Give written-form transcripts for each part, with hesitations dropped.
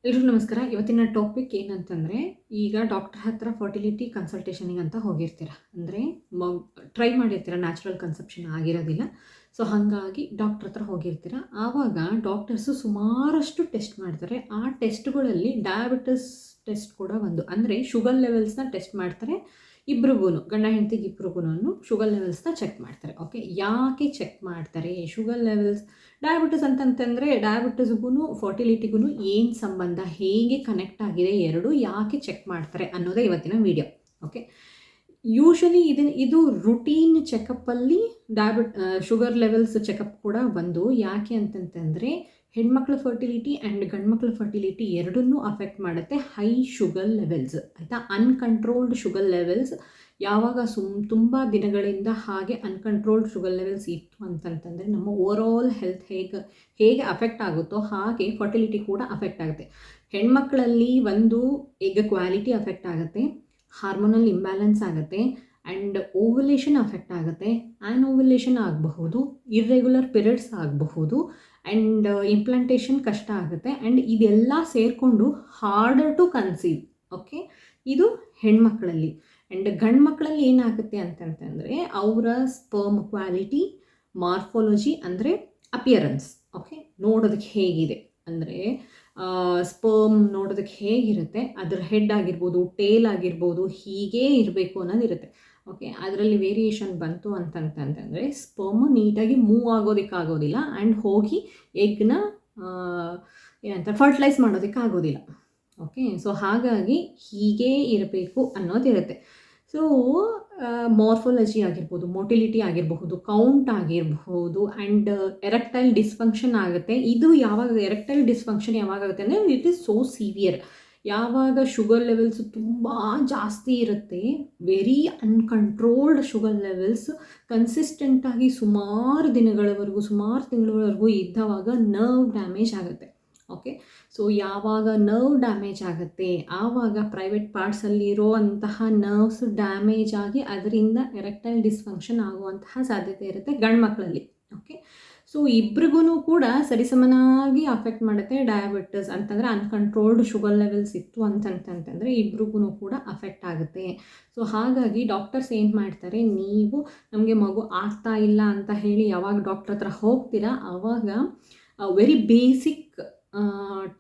ಎಲ್ರಿಗೂ ನಮಸ್ಕಾರ. ಇವತ್ತಿನ ಟಾಪಿಕ್ ಏನಂತಂದರೆ, ಈಗ ಡಾಕ್ಟರ್ ಹತ್ರ ಫರ್ಟಿಲಿಟಿ ಕನ್ಸಲ್ಟೇಷನಿಗೆ ಅಂತ ಹೋಗಿರ್ತೀರ. ಅಂದರೆ ಟ್ರೈ ಮಾಡಿರ್ತೀರ, ನ್ಯಾಚುರಲ್ ಕನ್ಸೆಪ್ಷನ್ ಆಗಿರೋದಿಲ್ಲ. ಸೊ ಹಾಗಾಗಿ ಡಾಕ್ಟ್ರ್ ಹತ್ರ ಹೋಗಿರ್ತೀರ. ಆವಾಗ ಡಾಕ್ಟರ್ಸು ಸುಮಾರಷ್ಟು ಟೆಸ್ಟ್ ಮಾಡ್ತಾರೆ. ಆ ಟೆಸ್ಟ್ಗಳಲ್ಲಿ ಡಯಾಬಿಟಿಸ್ ಟೆಸ್ಟ್ ಕೂಡ ಒಂದು, ಅಂದರೆ ಶುಗರ್ ಲೆವೆಲ್ಸ್ನ ಟೆಸ್ಟ್ ಮಾಡ್ತಾರೆ. ಇಬ್ರಿಗೂ, ಗಂಡ ಹೆಂಡತಿಗೆ ಇಬ್ರಿಗೂ ಶುಗರ್ ಲೆವೆಲ್ಸ್ನ ಚೆಕ್ ಮಾಡ್ತಾರೆ. ಓಕೆ, ಯಾಕೆ ಚೆಕ್ ಮಾಡ್ತಾರೆ ಶುಗರ್ ಲೆವೆಲ್ಸ್? ಡಯಾಬಿಟಿಸ್ ಅಂತಂತಂದರೆ ಡಯಾಬಿಟಿಸ್ಗೂ ಫರ್ಟಿಲಿಟಿಗೂ ಏನು ಸಂಬಂಧ, ಹೇಗೆ ಕನೆಕ್ಟ್ ಆಗಿದೆ ಎರಡು, ಯಾಕೆ ಚೆಕ್ ಮಾಡ್ತಾರೆ ಅನ್ನೋದೇ ಇವತ್ತಿನ ವಿಡಿಯೋ. ಓಕೆ, ಯೂಶಲಿ ಇದು ರುಟೀನ್ ಚೆಕಪ್ಪಲ್ಲಿ ಶುಗರ್ ಲೆವೆಲ್ಸ್ ಚೆಕಪ್ ಕೂಡ ಒಂದು. ಯಾಕೆ ಅಂತಂತಂದರೆ ಹೆಣ್ಮಕ್ಳ ಫರ್ಟಿಲಿಟಿ ಆ್ಯಂಡ್ ಗಂಡ್ಮಕ್ಳ ಫರ್ಟಿಲಿಟಿ ಎರಡನ್ನೂ ಅಫೆಕ್ಟ್ ಮಾಡುತ್ತೆ ಹೈ ಶುಗರ್ ಲೆವೆಲ್ಸ್, ಆಯಿತಾ. ಅನ್ಕಂಟ್ರೋಲ್ಡ್ ಶುಗರ್ ಲೆವೆಲ್ಸ್ ಯಾವಾಗ ತುಂಬ ದಿನಗಳಿಂದ ಹಾಗೆ ಅನ್ಕಂಟ್ರೋಲ್ಡ್ ಶುಗರ್ ಲೆವೆಲ್ಸ್ ಇತ್ತು ಅಂತಂತಂದರೆ ನಮ್ಮ ಓವರಾಲ್ ಹೆಲ್ತ್ ಹೇಗೆ ಅಫೆಕ್ಟ್ ಆಗುತ್ತೋ ಹಾಗೆ ಫರ್ಟಿಲಿಟಿ ಕೂಡ ಅಫೆಕ್ಟ್ ಆಗುತ್ತೆ. ಹೆಣ್ಮಕ್ಳಲ್ಲಿ ಒಂದು ಎಗ್ ಕ್ವಾಲಿಟಿ ಅಫೆಕ್ಟ್ ಆಗುತ್ತೆ, ಹಾರ್ಮೋನಲ್ ಇಂಬ್ಯಾಲೆನ್ಸ್ ಆಗುತ್ತೆ, ಆ್ಯಂಡ್ ಓವ್ಯುಲೇಷನ್ ಅಫೆಕ್ಟ್ ಆಗುತ್ತೆ. ಓವ್ಯುಲೇಷನ್ ಆಗಬಹುದು, ಇರ್ರೆಗ್ಯುಲರ್ ಪೀರಿಯಡ್ಸ್ ಆಗಬಹುದು, ಆ್ಯಂಡ್ ಇಂಪ್ಲಾಂಟೇಷನ್ ಕಷ್ಟ ಆಗುತ್ತೆ. ಆ್ಯಂಡ್ ಇದೆಲ್ಲ ಸೇರಿಕೊಂಡು ಹಾರ್ಡರ್ ಟು ಕನ್ಸೀವ್. ಓಕೆ, ಇದು ಹೆಣ್ಮಕ್ಳಲ್ಲಿ. ಆ್ಯಂಡ್ ಗಂಡು ಮಕ್ಕಳಲ್ಲಿ ಏನಾಗುತ್ತೆ ಅಂತಂತಂದರೆ ಅವರ ಸ್ಪರ್ಮ್ ಕ್ವಾಲಿಟಿ, ಮಾರ್ಫಾಲಜಿ ಅಂದರೆ ಅಪಿಯರೆನ್ಸ್. ಓಕೆ, ನೋಡೋದಕ್ಕೆ ಹೇಗಿದೆ ಅಂದರೆ ಸ್ಪರ್ಮ್ ನೋಡೋದಕ್ಕೆ ಹೇಗಿರುತ್ತೆ, ಅದರ ಹೆಡ್ ಆಗಿರ್ಬೋದು, ಟೇಲ್ ಆಗಿರ್ಬೋದು, ಹೀಗೇ ಇರಬೇಕು ಅನ್ನೋದಿರುತ್ತೆ. ಓಕೆ, ಅದರಲ್ಲಿ ವೇರಿಯೇಷನ್ ಬಂತು ಅಂತಂತಂದರೆ ಸ್ಪರ್ಮ್ ನೀಟಾಗಿ ಮೂವ್ ಆಗೋದಕ್ಕಾಗೋದಿಲ್ಲ, ಆ್ಯಂಡ್ ಹೋಗಿ ಎಗ್ನ ಏನಂತ ಫರ್ಟಿಲೈಸ್ ಮಾಡೋದಕ್ಕಾಗೋದಿಲ್ಲ. ಓಕೆ, ಸೊ ಹಾಗಾಗಿ ಹೀಗೇ ಇರಬೇಕು ಅನ್ನೋದಿರುತ್ತೆ. ಸೊ ಮಾರ್ಫಾಲಜಿ ಆಗಿರ್ಬೋದು, ಮೊಟಿಲಿಟಿ ಆಗಿರಬಹುದು, ಕೌಂಟ್ ಆಗಿರಬಹುದು, ಆ್ಯಂಡ್ ಎರೆಕ್ಟೈಲ್ ಡಿಸ್ಫಂಕ್ಷನ್ ಆಗುತ್ತೆ. ಇದು ಯಾವಾಗ ಎರೆಕ್ಟೈಲ್ ಡಿಸ್ಫಂಕ್ಷನ್ ಯಾವಾಗುತ್ತೆ ಅಂದರೆ ಇಟ್ ಈಸ್ ಸೋ ಸಿವಿಯರ್. ಯಾವಾಗ ಶುಗರ್ ಲೆವೆಲ್ಸ್ ತುಂಬ ಜಾಸ್ತಿ ಇರುತ್ತೆ, ವೆರಿ ಅನ್ಕಂಟ್ರೋಲ್ಡ್ ಶುಗರ್ ಲೆವೆಲ್ಸ್ ಕನ್ಸಿಸ್ಟೆಂಟಾಗಿ ಸುಮಾರು ದಿನಗಳವರೆಗೂ, ಸುಮಾರು ತಿಂಗಳವರೆಗೂ ಇದ್ದವಾಗ ನರ್ವ್ ಡ್ಯಾಮೇಜ್ ಆಗುತ್ತೆ. ಓಕೆ, ಸೊ ಯಾವಾಗ ನರ್ವ್ ಡ್ಯಾಮೇಜ್ ಆಗುತ್ತೆ ಆವಾಗ ಪ್ರೈವೇಟ್ ಪಾರ್ಟ್ಸಲ್ಲಿರೋ ಅಂತಹ ನರ್ವ್ಸ್ ಡ್ಯಾಮೇಜ್ ಆಗಿ ಅದರಿಂದ ಎರೆಕ್ಟೈಲ್ ಡಿಸ್ಫಂಕ್ಷನ್ ಆಗುವಂತಹ ಸಾಧ್ಯತೆ ಇರುತ್ತೆ ಗಂಡು ಮಕ್ಕಳಲ್ಲಿ. ಓಕೆ, ಸೊ ಇಬ್ರಿಗೂ ಕೂಡ ಸರಿಸಮನಾಗಿ ಅಫೆಕ್ಟ್ ಮಾಡುತ್ತೆ. ಡಯಾಬಿಟಿಸ್ ಅಂತಂದರೆ ಅನ್ಕಂಟ್ರೋಲ್ಡ್ ಶುಗರ್ ಲೆವೆಲ್ಸ್ ಇತ್ತು ಅಂತಂತಂದರೆ ಇಬ್ರಿಗೂ ಕೂಡ ಅಫೆಕ್ಟ್ ಆಗುತ್ತೆ. ಸೊ ಹಾಗಾಗಿ ಡಾಕ್ಟರ್ಸ್ ಏನು ಮಾಡ್ತಾರೆ, ನೀವು ನಮಗೆ ಮಗು ಆಗ್ತಾ ಇಲ್ಲ ಅಂತ ಹೇಳಿ ಯಾವಾಗ ಡಾಕ್ಟ್ರ್ ಹತ್ರ ಹೋಗ್ತೀರಾ ಆವಾಗ ವೆರಿ ಬೇಸಿಕ್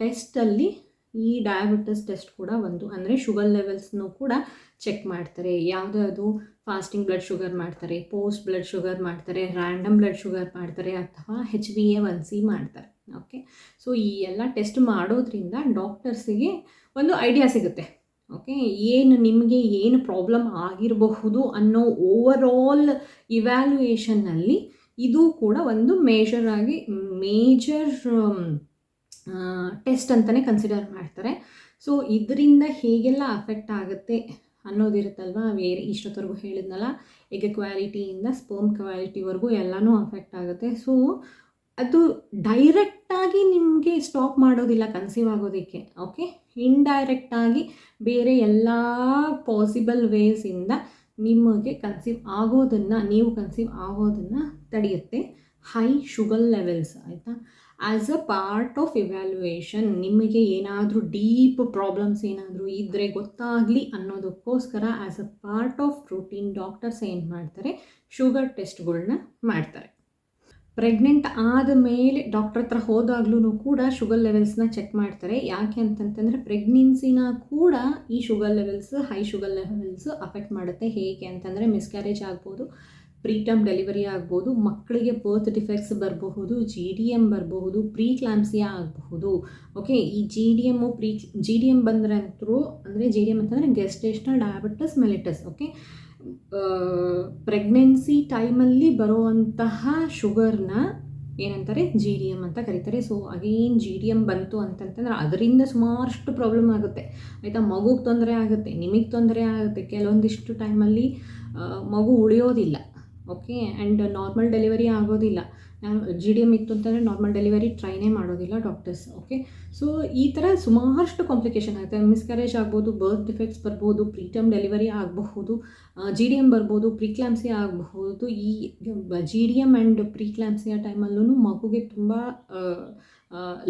ಟೆಸ್ಟಲ್ಲಿ ಈ ಡಯಾಬಿಟಿಸ್ ಟೆಸ್ಟ್ ಕೂಡ ಒಂದು, ಅಂದರೆ ಶುಗರ್ ಲೆವೆಲ್ಸ್ನೂ ಕೂಡ ಚೆಕ್ ಮಾಡ್ತಾರೆ. ಯಾವುದಾದ್ರು ಫಾಸ್ಟಿಂಗ್ ಬ್ಲಡ್ ಶುಗರ್ ಮಾಡ್ತಾರೆ, ಪೋಸ್ಟ್ ಬ್ಲಡ್ ಶುಗರ್ ಮಾಡ್ತಾರೆ, ರ್ಯಾಂಡಮ್ ಬ್ಲಡ್ ಶುಗರ್ ಮಾಡ್ತಾರೆ, ಅಥವಾ HbA1c ಮಾಡ್ತಾರೆ. ಓಕೆ, ಸೊ ಈ ಎಲ್ಲ ಟೆಸ್ಟ್ ಮಾಡೋದ್ರಿಂದ ಡಾಕ್ಟರ್ಸಿಗೆ ಒಂದು ಐಡಿಯಾ ಸಿಗುತ್ತೆ. ಓಕೆ, ನಿಮಗೆ ಏನು ಪ್ರಾಬ್ಲಮ್ ಆಗಿರಬಹುದು ಅನ್ನೋ ಓವರಾಲ್ ಇವ್ಯಾಲ್ಯೂಯೇಷನ್ನಲ್ಲಿ ಇದು ಕೂಡ ಒಂದು ಮೇಜರ್ ಟೆಸ್ಟ್ ಅಂತಲೇ ಕನ್ಸಿಡರ್ ಮಾಡ್ತಾರೆ. ಸೊ ಇದರಿಂದ ಹೇಗೆಲ್ಲ ಅಫೆಕ್ಟ್ ಆಗುತ್ತೆ ಅನ್ನೋದಿರುತ್ತಲ್ವ, ಇಷ್ಟೊತ್ತವರೆಗೂ ಹೇಳಿದ್ನಲ್ಲ, ಎಗ್ ಕ್ವಾಲಿಟಿಯಿಂದ ಸ್ಪರ್ಮ್ ಕ್ವಾಲಿಟಿವರೆಗೂ ಎಲ್ಲನೂ ಅಫೆಕ್ಟ್ ಆಗುತ್ತೆ. ಸೊ ಅದು ಡೈರೆಕ್ಟಾಗಿ ನಿಮಗೆ ಸ್ಟಾಪ್ ಮಾಡೋದಿಲ್ಲ ಕನ್ಸೀವ್ ಆಗೋದಕ್ಕೆ. ಓಕೆ, ಇಂಡೈರೆಕ್ಟಾಗಿ ಬೇರೆ ಎಲ್ಲ ಪಾಸಿಬಲ್ ವೇಸಿಂದ ನಿಮಗೆ ನೀವು ಕನ್ಸೀವ್ ಆಗೋದನ್ನು ತಡೆಯುತ್ತೆ ಹೈ ಶುಗರ್ ಲೆವೆಲ್ಸ್, ಆಯಿತಾ. As a part of evaluation ನಿಮಗೆ ಏನಾದರೂ ಡೀಪ್ ಪ್ರಾಬ್ಲಮ್ಸ್ ಏನಾದರೂ ಇದ್ದರೆ ಗೊತ್ತಾಗಲಿ ಅನ್ನೋದಕ್ಕೋಸ್ಕರ as a part of routine doctors ಏನು ಮಾಡ್ತಾರೆ, ಶುಗರ್ ಟೆಸ್ಟ್ಗಳನ್ನ ಮಾಡ್ತಾರೆ. ಪ್ರೆಗ್ನೆಂಟ್ ಆದ ಮೇಲೆ ಡಾಕ್ಟ್ರ್ ಹತ್ರ ಹೋದಾಗ್ಲೂ ಕೂಡ ಶುಗರ್ ಲೆವೆಲ್ಸ್ನ ಚೆಕ್ ಮಾಡ್ತಾರೆ. ಯಾಕೆ ಅಂತಂತಂದರೆ ಪ್ರೆಗ್ನೆನ್ಸಿನ ಕೂಡ ಈ sugar levels, high sugar levels affect ಮಾಡುತ್ತೆ. ಹೇಗೆ ಅಂತಂದರೆ ಮಿಸ್ಕ್ಯಾರೇಜ್ ಆಗ್ಬೋದು, ಪ್ರೀಟರ್ಮ್ ಡೆಲಿವರಿ ಆಗ್ಬೋದು, ಮಕ್ಕಳಿಗೆ ಬರ್ತ್ ಡಿಫೆಕ್ಟ್ಸ್ ಬರಬಹುದು, GDM ಬರಬಹುದು, ಪ್ರೀಕ್ಲಾಂಪ್ಸಿಯಾ ಆಗಬಹುದು. ಓಕೆ, ಈ GDM ಬಂದರೆ ಅಂತರೂ, ಅಂದರೆ GDM ಅಂತಂದರೆ gestational diabetes mellitus. Okay, pregnancy ಟೈಮಲ್ಲಿ ಬರುವಂತಹ ಶುಗರ್ನ ಏನಂತಾರೆ, GDM ಅಂತ ಕರೀತಾರೆ. ಸೊ ಅಗೇನ್ GDM ಬಂತು ಅಂತಂತಂದರೆ ಅದರಿಂದ ಸುಮಾರಷ್ಟು ಪ್ರಾಬ್ಲಮ್ ಆಗುತ್ತೆ, ಆಯಿತಾ. ಮಗುಗೆ ತೊಂದರೆ ಆಗುತ್ತೆ, ನಿಮಗೆ ತೊಂದರೆ ಆಗುತ್ತೆ, ಕೆಲವೊಂದಿಷ್ಟು ಟೈಮಲ್ಲಿ ಮಗು ಉಳಿಯೋದಿಲ್ಲ. ಓಕೆ, ಆ್ಯಂಡ್ ನಾರ್ಮಲ್ ಡೆಲಿವರಿ ಆಗೋದಿಲ್ಲ. GDM ಇತ್ತು ಅಂತಂದರೆ ನಾರ್ಮಲ್ ಡೆಲಿವರಿ ಟ್ರೈನೇ ಮಾಡೋದಿಲ್ಲ ಡಾಕ್ಟರ್ಸ್. ಓಕೆ, ಸೊ ಈ ಥರ ಸುಮಾರಷ್ಟು ಕಾಂಪ್ಲಿಕೇಶನ್ ಆಗುತ್ತೆ. ಮಿಸ್ಕ್ಯಾರೇಜ್ ಆಗ್ಬೋದು, ಬರ್ತ್ ಡಿಫೆಕ್ಟ್ಸ್ ಬರ್ಬೋದು, ಪ್ರೀಟರ್ಮ್ ಡೆಲಿವರಿ ಆಗಬಹುದು, GDM ಬರ್ಬೋದು, ಪ್ರೀಕ್ಲಾಂಪ್ಸಿಯಾ ಆಗಬಹುದು. ಈ GDM ಆ್ಯಂಡ್ ಪ್ರೀಕ್ಲಾಂಪ್ಸಿಯಾ ಟೈಮಲ್ಲೂ ಮಗುಗೆ ತುಂಬ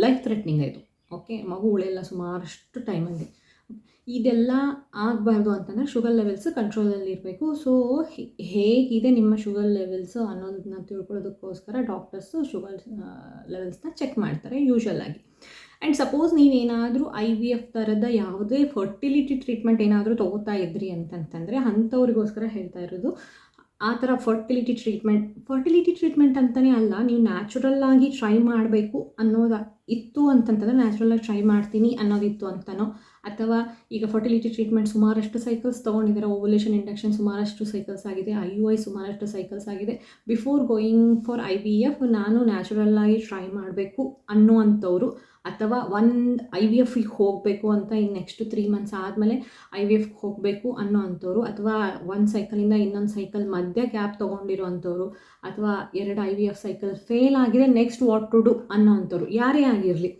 ಲೈಫ್ ಥ್ರೆಟ್ನಿಂಗ್ ಆಯಿತು. ಓಕೆ, ಮಗು ಉಳಿಯಲ್ಲ ಸುಮಾರಷ್ಟು ಟೈಮಲ್ಲಿ. ಇದೆಲ್ಲ ಆಗಬಾರ್ದು ಅಂತಂದರೆ ಶುಗರ್ ಲೆವೆಲ್ಸ್ ಕಂಟ್ರೋಲಲ್ಲಿ ಇರಬೇಕು. ಸೊ ಹೇಗಿದೆ ನಿಮ್ಮ ಶುಗರ್ ಲೆವೆಲ್ಸು ಅನ್ನೋದನ್ನ ತಿಳ್ಕೊಳ್ಳೋದಕ್ಕೋಸ್ಕರ ಡಾಕ್ಟರ್ಸು ಶುಗರ್ ಲೆವೆಲ್ಸ್ನ ಚೆಕ್ ಮಾಡ್ತಾರೆ ಯೂಶ್ವಲಾಗಿ. ಆ್ಯಂಡ್ ಸಪೋಸ್ ನೀವೇನಾದರೂ IVF ಥರದ ಯಾವುದೇ ಫರ್ಟಿಲಿಟಿ ಟ್ರೀಟ್ಮೆಂಟ್ ಏನಾದರೂ ತೊಗೋತಾ ಇದ್ರಿ ಅಂತಂತಂದರೆ ಅಂಥವ್ರಿಗೋಸ್ಕರ ಹೇಳ್ತಾ ಇರೋದು. ಆ ಥರ ಫರ್ಟಿಲಿಟಿ ಟ್ರೀಟ್ಮೆಂಟ್ ಅಂತಲೇ ಅಲ್ಲ, ನೀವು ನ್ಯಾಚುರಲ್ಲಾಗಿ ಟ್ರೈ ಮಾಡಬೇಕು ಅನ್ನೋದು ಇತ್ತು ಅಂತಂತಂದರೆ ನ್ಯಾಚುರಲಾಗಿ ಟ್ರೈ ಮಾಡ್ತೀನಿ ಅನ್ನೋದಿತ್ತು ಅಂತನೋ, ಅಥವಾ ಈಗ ಫರ್ಟಿಲಿಟಿ ಟ್ರೀಟ್ಮೆಂಟ್ ಸುಮಾರಷ್ಟು ಸೈಕಲ್ಸ್ ತೊಗೊಂಡಿದ್ದಾರೆ, ಓವ್ಯುಲೇಷನ್ ಇಂಡಕ್ಷನ್ ಸುಮಾರಷ್ಟು ಸೈಕಲ್ಸ್ ಆಗಿದೆ, IUI ಸುಮಾರಷ್ಟು ಸೈಕಲ್ಸ್ ಆಗಿದೆ, ಬಿಫೋರ್ ಗೋಯಿಂಗ್ ಫಾರ್ IVF ನಾನು ನ್ಯಾಚುರಲ್ಲಾಗಿ ಟ್ರೈ ಮಾಡಬೇಕು ಅನ್ನುವಂಥವ್ರು, ಅಥವಾ IVFಗೆ ಹೋಗಬೇಕು ಅಂತ ಇನ್ನು ನೆಕ್ಸ್ಟ್ 3 ಮಂತ್ಸ್ ಆದಮೇಲೆ IVFಗೆ ಹೋಗಬೇಕು ಅನ್ನೋ ಅಂಥವ್ರು, ಅಥವಾ ಒಂದು ಸೈಕಲಿಂದ ಇನ್ನೊಂದು ಸೈಕಲ್ ಮಧ್ಯ ಗ್ಯಾಪ್ ತೊಗೊಂಡಿರೋ ಅಂಥವ್ರು, ಅಥವಾ 2 IVF ಸೈಕಲ್ ಫೇಲ್ ಆಗಿದೆ ನೆಕ್ಸ್ಟ್ ವಾಟ್ ಟು ಡು ಅನ್ನೋ ಅಂಥವ್ರು ಯಾರೇ ಆಗಿರಲಿ.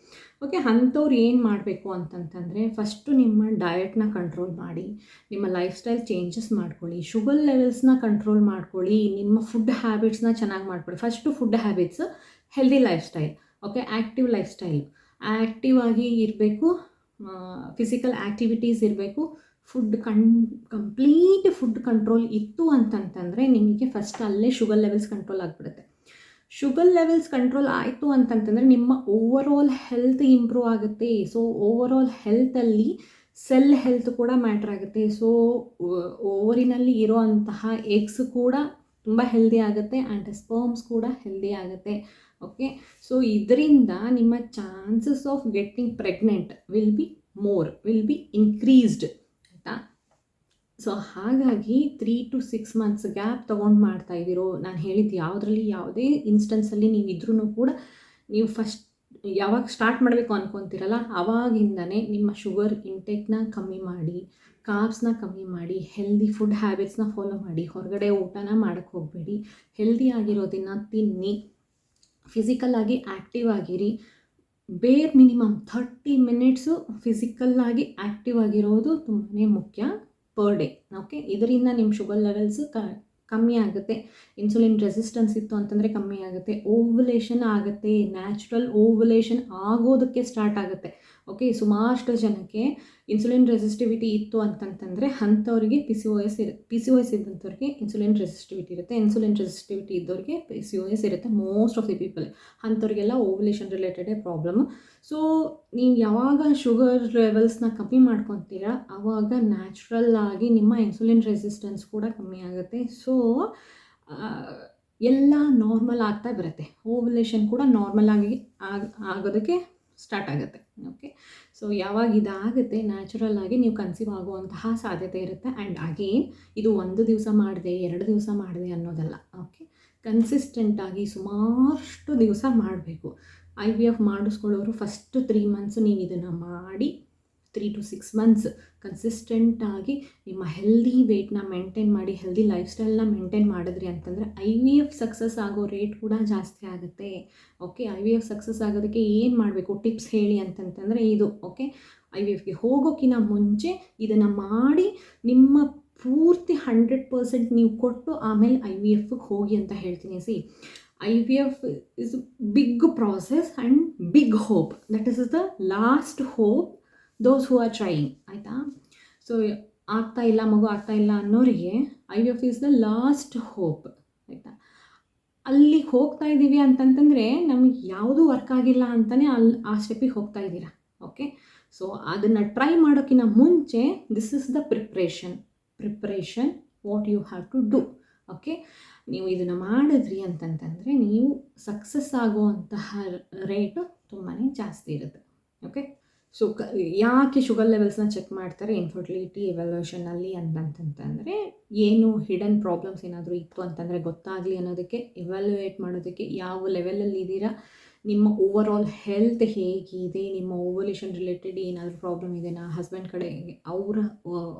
ಓಕೆ, ಅಂಥವ್ರು ಏನು ಮಾಡಬೇಕು ಅಂತಂತಂದರೆ ಫಸ್ಟು ನಿಮ್ಮ ಡಯಟ್ನ ಕಂಟ್ರೋಲ್ ಮಾಡಿ, ನಿಮ್ಮ ಲೈಫ್ ಸ್ಟೈಲ್ ಚೇಂಜಸ್ ಮಾಡ್ಕೊಳ್ಳಿ, ಶುಗರ್ ಲೆವೆಲ್ಸ್ನ ಕಂಟ್ರೋಲ್ ಮಾಡ್ಕೊಳ್ಳಿ, ನಿಮ್ಮ ಫುಡ್ ಹ್ಯಾಬಿಟ್ಸ್ನ ಚೆನ್ನಾಗಿ ಮಾಡ್ಕೊಳ್ಳಿ. First food habits, healthy life style. Okay, active life style, active ಆಗಿ ಇರಬೇಕು, ಫಿಸಿಕಲ್ ಆ್ಯಕ್ಟಿವಿಟೀಸ್ ಇರಬೇಕು. ಕಂಪ್ಲೀಟ್ ಫುಡ್ ಕಂಟ್ರೋಲ್ ಇತ್ತು ಅಂತಂತಂದರೆ ನಿಮಗೆ ಫಸ್ಟ್ ಅಲ್ಲೇ ಶುಗರ್ ಲೆವೆಲ್ಸ್ ಕಂಟ್ರೋಲ್ ಆಗಿಬಿಡುತ್ತೆ. ಶುಗರ್ ಲೆವೆಲ್ಸ್ ಕಂಟ್ರೋಲ್ ಆಯಿತು ಅಂತಂತಂದರೆ ನಿಮ್ಮ ಓವರಾಲ್ ಹೆಲ್ತ್ ಇಂಪ್ರೂವ್ ಆಗುತ್ತೆ. ಸೊ ಓವರಾಲ್ ಹೆಲ್ತಲ್ಲಿ ಸೆಲ್ ಹೆಲ್ತ್ ಕೂಡ ಮ್ಯಾಟ್ರ್ ಆಗುತ್ತೆ. ಸೊ ಓವರಿನಲ್ಲಿ ಇರೋ ಅಂತಹ ಎಗ್ಸ್ ಕೂಡ ತುಂಬ ಹೆಲ್ದಿ ಆಗುತ್ತೆ ಆ್ಯಂಡ್ ಸ್ಪರ್ಮ್ಸ್ ಕೂಡ ಹೆಲ್ದಿ ಆಗುತ್ತೆ. ಓಕೆ, ಸೊ ಇದರಿಂದ ನಿಮ್ಮ chances of getting pregnant will be increased, ಆಯಿತಾ. ಸೊ ಹಾಗಾಗಿ 3 to 6 ಮಂತ್ಸ್ ಗ್ಯಾಪ್ ತೊಗೊಂಡು ಮಾಡ್ತಾ ಇದ್ದೀರೋ, ನಾನು ಹೇಳಿದ್ದು ಯಾವುದೇ ಇನ್ಸ್ಟೆನ್ಸಲ್ಲಿ ನೀವಿದ್ರೂ ಕೂಡ ನೀವು ಫಸ್ಟ್ ಯಾವಾಗ ಸ್ಟಾರ್ಟ್ ಮಾಡಬೇಕು ಅಂದ್ಕೊತೀರಲ್ಲ ಆವಾಗಿಂದನೇ ನಿಮ್ಮ ಶುಗರ್ ಇಂಟೇಕ್ನ ಕಮ್ಮಿ ಮಾಡಿ, ಕಾರ್ಬ್ಸ್ನ ಕಮ್ಮಿ ಮಾಡಿ, ಹೆಲ್ದಿ ಫುಡ್ ಹ್ಯಾಬಿಟ್ಸ್ನ ಫಾಲೋ ಮಾಡಿ, ಹೊರಗಡೆ ಊಟನ ಮಾಡೋಕ್ಕೆ ಹೋಗಬೇಡಿ, ಹೆಲ್ದಿ ಆಗಿರೋದನ್ನು ತಿನ್ನಿ, ಫಿಸಿಕಲಾಗಿ ಆ್ಯಕ್ಟಿವ್ ಆಗಿರಿ. ಬೇರ್ ಮಿನಿಮಮ್ 30 ಮಿನಿಟ್ಸು ಫಿಸಿಕಲ್ಲಾಗಿ ಆ್ಯಕ್ಟಿವ್ ಆಗಿರೋದು ತುಂಬಾ ಮುಖ್ಯ ಪರ್ ಡೇ. ಓಕೆ, ಇದರಿಂದ ನಿಮ್ಮ ಶುಗರ್ ಲೆವೆಲ್ಸು ಕಮ್ಮಿ ಆಗುತ್ತೆ. ಇನ್ಸುಲಿನ್ ರೆಸಿಸ್ಟೆನ್ಸ್ ಇತ್ತು ಅಂತಂದರೆ ಕಮ್ಮಿ ಆಗುತ್ತೆ. ಓವ್ಯುಲೇಷನ್ ಆಗುತ್ತೆ, ನ್ಯಾಚುರಲ್ ಓವ್ಯುಲೇಷನ್ ಆಗೋದಕ್ಕೆ ಸ್ಟಾರ್ಟ್ ಆಗುತ್ತೆ. ಓಕೆ, ಸುಮಾರಷ್ಟು ಜನಕ್ಕೆ ಇನ್ಸುಲಿನ್ ರೆಸಿಸ್ಟಿವಿಟಿ ಇತ್ತು ಅಂತಂತಂದರೆ ಅಂಥವ್ರಿಗೆ PCOS ಇದ್ದಂಥವ್ರಿಗೆ ಇನ್ಸುಲಿನ್ ರೆಸಿಸ್ಟಿವಿಟಿ ಇರುತ್ತೆ. ಇನ್ಸುಲಿನ್ ರೆಸಿಸ್ಟಿವಿಟಿ ಇದ್ದವ್ರಿಗೆ PCOS ಇರುತ್ತೆ. ಮೋಸ್ಟ್ ಆಫ್ ದಿ ಪೀಪಲ್ ಅಂಥವ್ರಿಗೆಲ್ಲ ಓವ್ಯುಲೇಷನ್ ರಿಲೇಟೆಡೇ ಪ್ರಾಬ್ಲಮ್. ಸೊ ನೀವು ಯಾವಾಗ ಶುಗರ್ ಲೆವೆಲ್ಸ್ನ ಕಮ್ಮಿ ಮಾಡ್ಕೊತೀರಾ ಆವಾಗ ನ್ಯಾಚುರಲ್ ಆಗಿ ನಿಮ್ಮ ಇನ್ಸುಲಿನ್ ರೆಸಿಸ್ಟೆನ್ಸ್ ಕೂಡ ಕಮ್ಮಿ ಆಗುತ್ತೆ. ಸೊ ಎಲ್ಲ ನಾರ್ಮಲ್ ಆಗ್ತಾ ಬರುತ್ತೆ. ಓವ್ಯುಲೇಷನ್ ಕೂಡ ನಾರ್ಮಲ್ ಆಗಿ ಆಗೋದಕ್ಕೆ ಸ್ಟಾರ್ಟ್ ಆಗುತ್ತೆ. ಓಕೆ, ಸೊ ಯಾವಾಗ ಇದಾಗುತ್ತೆ ನ್ಯಾಚುರಲ್ ಆಗಿ ನೀವು ಕನ್ಸೀವ್ ಆಗುವಂತಹ ಸಾಧ್ಯತೆ ಇರುತ್ತೆ. ಆ್ಯಂಡ್ ಅಗೇನ್ ಇದು 1 ದಿವಸ ಮಾಡಿದೆ 2 ದಿವಸ ಮಾಡಿದೆ ಅನ್ನೋದಲ್ಲ. ಓಕೆ, ಕನ್ಸಿಸ್ಟೆಂಟಾಗಿ ಸುಮಾರಷ್ಟು ದಿವಸ ಮಾಡಬೇಕು. IVF ಮಾಡಿಸ್ಕೊಳ್ಳೋರು ಫಸ್ಟ್ 3 ಮಂತ್ಸು ನೀವು ಇದನ್ನು ಮಾಡಿ 3 to 6 ಮಂತ್ಸ್ ಕನ್ಸಿಸ್ಟೆಂಟಾಗಿ ನಿಮ್ಮ ಹೆಲ್ದಿ ವೆಯ್ಟ್ನ ಮೇಂಟೈನ್ ಮಾಡಿ, ಹೆಲ್ದಿ ಲೈಫ್ ಸ್ಟೈಲ್ನ ಮೇಂಟೈನ್ ಮಾಡಿದ್ರಿ ಅಂತಂದರೆ IVF ಸಕ್ಸಸ್ ಆಗೋ ರೇಟ್ ಕೂಡ ಜಾಸ್ತಿ ಆಗುತ್ತೆ. ಓಕೆ, IVF ಸಕ್ಸಸ್ ಆಗೋದಕ್ಕೆ ಏನು ಮಾಡಬೇಕು ಟಿಪ್ಸ್ ಹೇಳಿ ಅಂತಂತಂದರೆ ಇದು. ಓಕೆ, IVFಗೆ ಹೋಗೋಕ್ಕಿಂತ ಮುಂಚೆ ಇದನ್ನು ಮಾಡಿ ನಿಮ್ಮ ಪೂರ್ತಿ 100% ನೀವು ಕೊಟ್ಟು ಆಮೇಲೆ IVFಗೆ ಹೋಗಿ ಅಂತ ಹೇಳ್ತೀನಿ. IVF is big process and big hope. That is the last hope those who are trying, ಆಯಿತಾ. ಸೊ ಮಗು ಆಗ್ತಾ ಇಲ್ಲ ಅನ್ನೋರಿಗೆ IVF is the last hope, ಆಯಿತಾ. ಅಲ್ಲಿಗೆ ಹೋಗ್ತಾ ಇದ್ದೀವಿ ಅಂತಂತಂದರೆ ನಮಗೆ ಯಾವುದೂ ವರ್ಕ್ ಆಗಿಲ್ಲ ಅಂತಲೇ ಆ ಸ್ಟೆಪ್ಪಿಗೆ ಹೋಗ್ತಾ ಇದ್ದೀರಾ. ಓಕೆ, ಸೊ ಅದನ್ನು ಟ್ರೈ ಮಾಡೋಕ್ಕಿಂತ ಮುಂಚೆ this is the preparation what you have to do. Okay, ನೀವು ಇದನ್ನು ಮಾಡಿದ್ರಿ ಅಂತಂತಂದರೆ ನೀವು ಸಕ್ಸಸ್ ಆಗುವಂತಹ ರೇಟು ತುಂಬಾ ಜಾಸ್ತಿ ಇರುತ್ತೆ. ಓಕೆ, ಸೊ ಯಾಕೆ ಶುಗರ್ ಲೆವೆಲ್ಸ್ನ ಚೆಕ್ ಮಾಡ್ತಾರೆ ಇನ್ಫರ್ಟಿಲಿಟಿ ಎವ್ಯಾಲ್ಯೂಯೇಷನಲ್ಲಿ ಅಂತಂತಂದರೆ ಏನು ಹಿಡನ್ ಪ್ರಾಬ್ಲಮ್ಸ್ ಏನಾದರೂ ಇತ್ತು ಅಂತಂದರೆ ಗೊತ್ತಾಗಲಿ ಅನ್ನೋದಕ್ಕೆ, ಎವ್ಯಾಲ್ಯೂಯೇಟ್ ಮಾಡೋದಕ್ಕೆ, ಯಾವ ಲೆವೆಲಲ್ಲಿ ಇದ್ದೀರಾ, ನಿಮ್ಮ ಓವರ್ ಆಲ್ ಹೆಲ್ತ್ ಹೇಗಿದೆ, ನಿಮ್ಮ ಓವ್ಯುಲೇಷನ್ ರಿಲೇಟೆಡ್ ಏನಾದರೂ ಪ್ರಾಬ್ಲಮ್ ಇದೆನಾ, ಹಸ್ಬೆಂಡ್ ಕಡೆ ಅವರ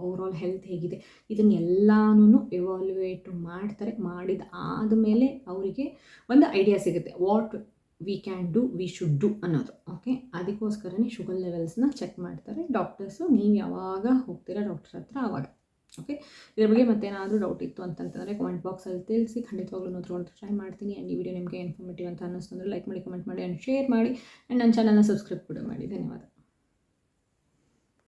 ಓವರ್ ಆಲ್ ಹೆಲ್ತ್ ಹೇಗಿದೆ, ಇದನ್ನೆಲ್ಲನೂ ಎವ್ಯಾಲ್ಯೂಯೇಟ್ ಮಾಡ್ತಾರೆ. ಮಾಡಿದ ಆದಮೇಲೆ ಅವರಿಗೆ ಒಂದು ಐಡಿಯಾ ಸಿಗುತ್ತೆ what we can do, we should do ಅನ್ನೋದು. ಓಕೆ, ಅದಕ್ಕೋಸ್ಕರನೇ ಶುಗರ್ ಲೆವೆಲ್ಸ್ನ ಚೆಕ್ ಮಾಡ್ತಾರೆ ಡಾಕ್ಟರ್ಸು. ನೀವು ಯಾವಾಗ ಹೋಗ್ತೀರಾ ಡಾಕ್ಟರ್ ಹತ್ರ ಆವಾಗ. ಓಕೆ. ಇದ್ರ ಬಗ್ಗೆ ಮತ್ತೇನಾದರೂ ಡೌಟ್ ಇತ್ತು ಅಂತಂತಂದರೆ ಕಮೆಂಟ್ ಬಾಕ್ಸಲ್ಲಿ ತಿಳಿಸಿ, ಖಂಡಿತವಾಗ್ಲೂ ನೋಡ್ಕೊಂಡು ಟ್ರೈ ಮಾಡ್ತೀನಿ. ಆ್ಯಂಡ್ ಈ ವಿಡಿಯೋ ನಿಮಗೆ ಇನ್ಫಾರ್ಮೇಟಿವ್ ಅಂತ ಅನ್ನಿಸ್ತಂದ್ರೆ ಲೈಕ್ ಮಾಡಿ, ಕಮೆಂಟ್ ಮಾಡಿ ಆ್ಯಂಡ್ ಶೇರ್ ಮಾಡಿ ಆ್ಯಂಡ್ ನನ್ನ ಚಾನಲ್ನ ಸಬ್ಸ್ಕ್ರೈಬ್ ಕೂಡ ಮಾಡಿ. ಧನ್ಯವಾದ.